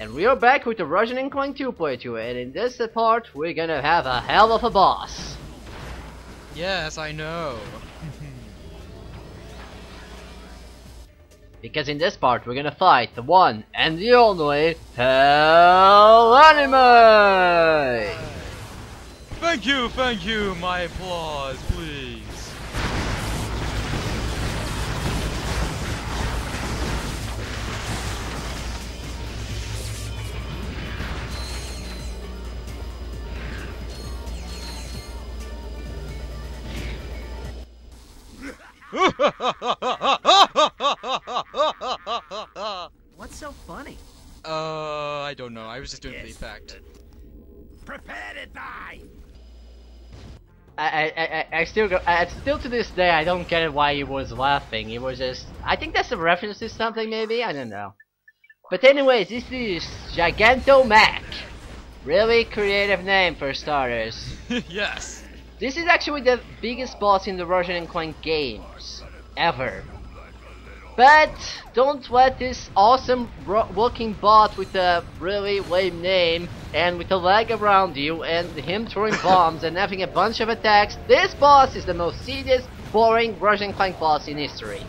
And we are back with the Ratchet and Clank 2 playthrough, and in this part we're gonna have a hell of a boss. Yes, I know. Because in this part we're gonna fight the one and the only Hell Anime! Thank you, my applause, please. What's so funny? I don't know. I was just doing for the effect. Prepare to die! I still to this day I don't get it why he was laughing. He was just, I think that's a reference to something maybe, I don't know. But anyways, this is Gigantomac. Really creative name for starters. Yes. This is actually the biggest boss in the Ratchet and Clank games ever. But don't let this awesome looking bot with a really lame name and with a leg around you and him throwing bombs and having a bunch of attacks. This boss is the most tedious, boring Ratchet and Clank boss in history.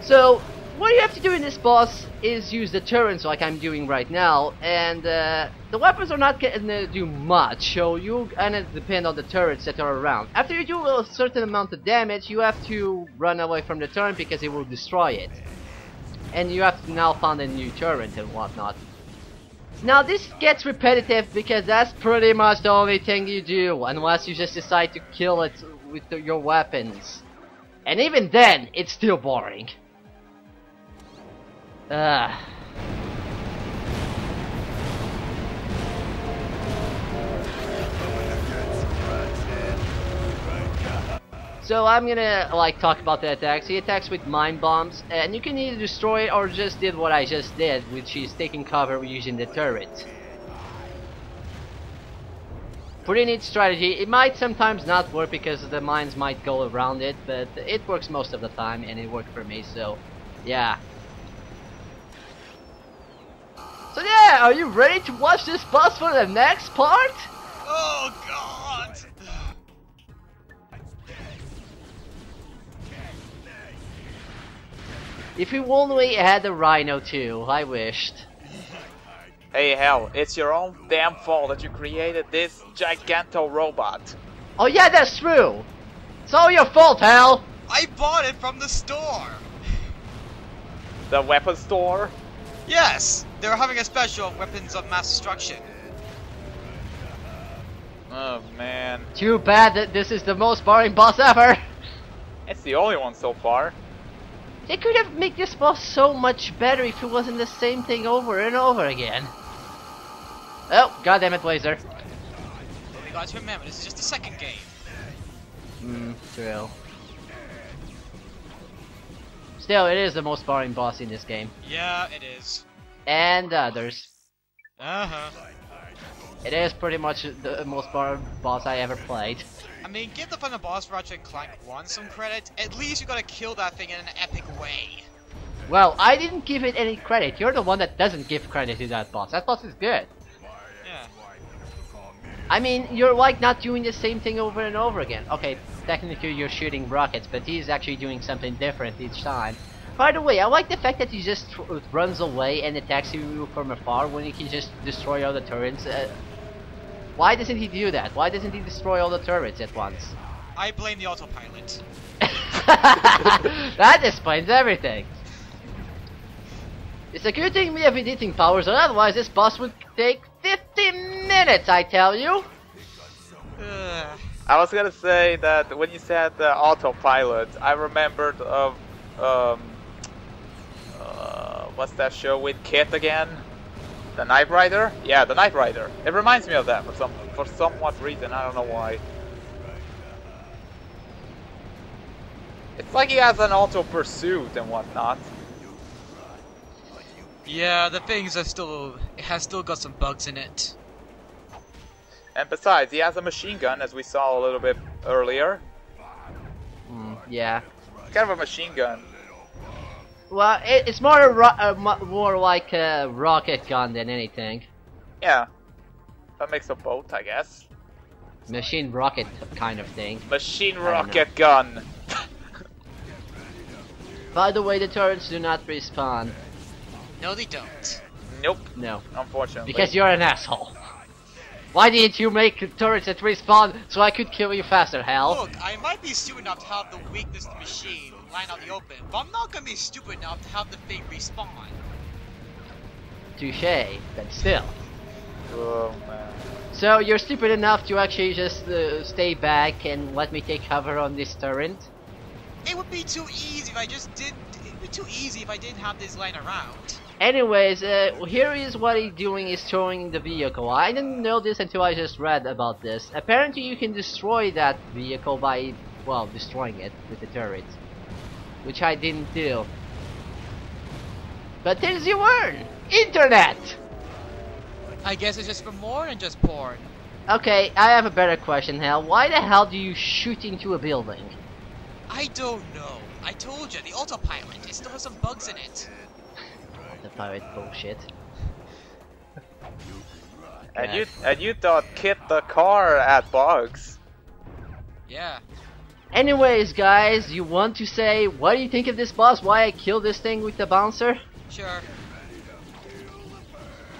So what you have to do in this boss is use the turrets like I'm doing right now, and the weapons are not gonna do much, so you gonna depend on the turrets that are around. After you do a certain amount of damage, you have to run away from the turret because it will destroy it. And you have to now find a new turret and whatnot. Now this gets repetitive because that's pretty much the only thing you do, unless you just decide to kill it with your weapons. And even then, it's still boring. So I'm gonna talk about the attacks. He attacks with mine bombs, and you can either destroy it or just did what I just did, which is taking cover using the turret. Pretty neat strategy. It might sometimes not work because the mines might go around it, but it works most of the time, and it worked for me. So yeah. So yeah, are you ready to watch this boss for the next part? Oh God! If you only had a rhino too, I wished. Hey Hell, it's your own damn fault that you created this Giganto robot. Oh yeah, that's true! It's all your fault, Hal! I bought it from the store! The weapon store? Yes! They're having a special of weapons of mass destruction. Oh man. Too bad that this is the most boring boss ever! It's the only one so far. They could have made this boss so much better if it wasn't the same thing over and over again. Oh, goddammit, Laser. But we got to remember, this is just the second game. True. Still, it is the most boring boss in this game. Yeah, it is. And others. Uh-huh. It is pretty much the most boring boss I ever played. I mean, give the final boss Ratchet and Clank 1 some credit. At least you gotta kill that thing in an epic way. Well, I didn't give it any credit. You're the one that doesn't give credit to that boss. That boss is good. Yeah. I mean, you're not doing the same thing over and over again. Okay, technically you're shooting rockets, but he's actually doing something different each time. By the way, I like the fact that he just runs away and attacks you from afar when he can just destroy all the turrets. Why doesn't he do that? Why doesn't he destroy all the turrets at once? I blame the autopilot. That explains everything. It's a good thing we have editing powers, or otherwise this boss would take 50 minutes, I tell you! I was gonna say that when you said autopilot, I remembered of what's that show with Kit again? The Knight Rider? Yeah, the Knight Rider. It reminds me of that for somewhat reason, I don't know why. It's like he has an auto pursuit and whatnot. Yeah, the things are it has still got some bugs in it. And besides, he has a machine gun, as we saw a little bit earlier. Yeah. It's kind of a machine gun. Well, it's more more like a rocket gun than anything. Yeah. A mix of both, I guess. Machine rocket kind of thing. Machine rocket gun. By the way, the turrets do not respawn. No, they don't. Nope. No. Unfortunately. Because you're an asshole. Why didn't you make turrets that respawn so I could kill you faster, Hal? Look, I might be stupid enough to have the weakness of the machine lying out in the open, but I'm not gonna be stupid enough to have the thing respawn. Touché, but still. Oh man. So you're stupid enough to actually just stay back and let me take cover on this turret? It would be too easy if I just did. It would be too easy if I didn't have this lying around. Anyways, here is what he's doing is throwing the vehicle. I didn't know this until I just read about this. Apparently you can destroy that vehicle by, well, destroying it with the turret. Which I didn't do. But there's your word! Internet! I guess it's just for more than just porn. Okay, I have a better question, Hal. Why the hell do you shoot into a building? I don't know. I told you, the autopilot, it still has some bugs in it. The pirate bullshit. And you thought Kit the car had bugs. Yeah. Anyways, guys, you want to say what do you think of this boss? Why I killed this thing with the bouncer? Sure.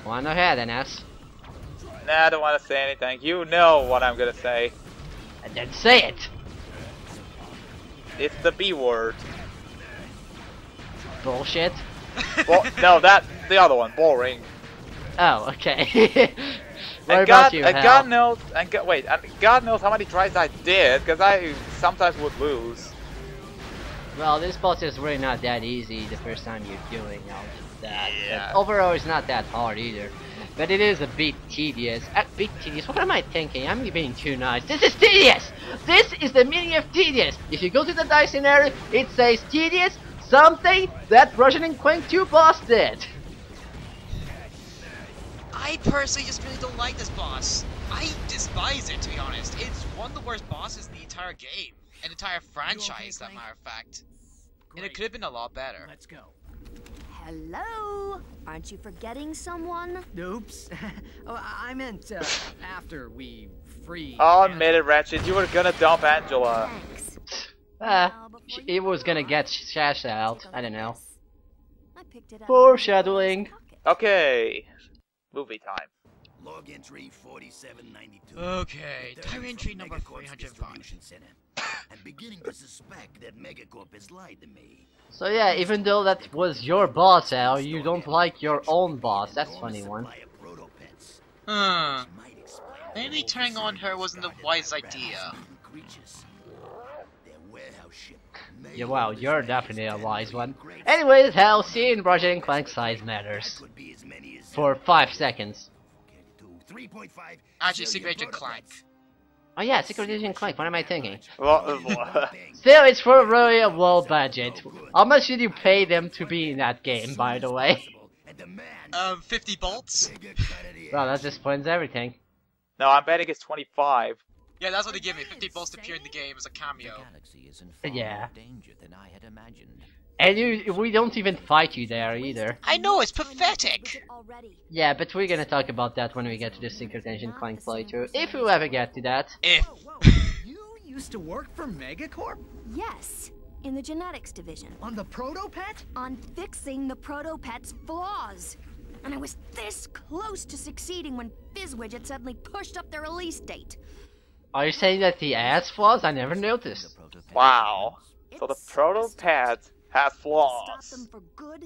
Go on ahead, NS. Nah, I don't want to say anything. You know what I'm gonna say. And then say it! It's the B word. Bullshit. Well, no, the other one, boring. Oh, okay. What And about you, Hal? God knows, God knows how many tries I did, because I sometimes would lose. Well, this boss is really not that easy the first time you're doing all of that. Yeah. But overall, it's not that hard either. But it is a bit tedious. What am I thinking? I'm being too nice. This is tedious! This is the meaning of tedious! If you go to the dice scenario, it says tedious, something that Ratchet and Clank 2 boss did. I personally just really don't like this boss. I despise it, to be honest. It's one of the worst bosses in the entire game. An entire franchise, that matter of fact. And it could have been a lot better. Let's go. Hello? Aren't you forgetting someone? Oops. Oh, I meant after we free. Oh, admit it, Ratchet, you were gonna dump Angela. Thanks. It was gonna get shashed out. I don't know. I picked it up. Foreshadowing. Okay, movie time. Log entry 4792. Okay, diary entry number 305. I'm beginning to suspect that Megacorp has lied to me. So yeah, even though that was your boss, Al, you don't like your own boss. That's a funny one. Maybe turning on her wasn't a wise idea. Yeah, wow, you're definitely a wise one. Anyways, Hal, seeing Ratchet and Clank size matters. For 5 seconds. Actually, Secret Agent Clank. Oh yeah, Secret Agent Clank, what am I thinking? Well, Still, it's for really a low budget. How much did you pay them to be in that game, by the way? 50 bolts? Well, that just explains everything. no, I'm betting it's 25. Yeah, that's what they give me. 50 bolts to appear in the game as a cameo. Yeah. Danger than I had imagined. And we don't even fight you there either. I know, it's pathetic! Yeah, but we're gonna talk about that when we get to the Secret Agent Clank playthrough, if we ever get to that. If. You used to work for Megacorp? Yes, in the genetics division. On the Protopet? On fixing the Protopet's flaws. And I was this close to succeeding when FizzWidget suddenly pushed up their release date. Are you saying that the ass flaws? I never noticed. Wow. So the Protopad has Stop flaws. them for good.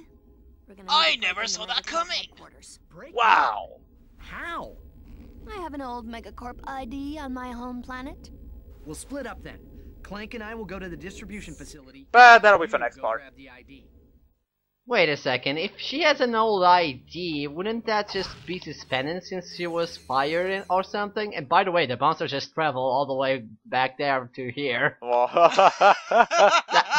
We're gonna I need to never break saw into that Megacorp coming. headquarters. Wow. How? I have an old Megacorp ID on my home planet. We'll split up then. Clank and I will go to the distribution facility. But that'll be You for next go part. grab the ID. Wait a second, if she has an old ID, wouldn't that just be suspended since she was fired or something? And by the way, the bouncer just traveled all the way back there to here. Well,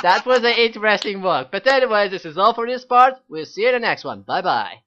That was an interesting look. But anyways, this is all for this part. We'll see you in the next one. Bye bye.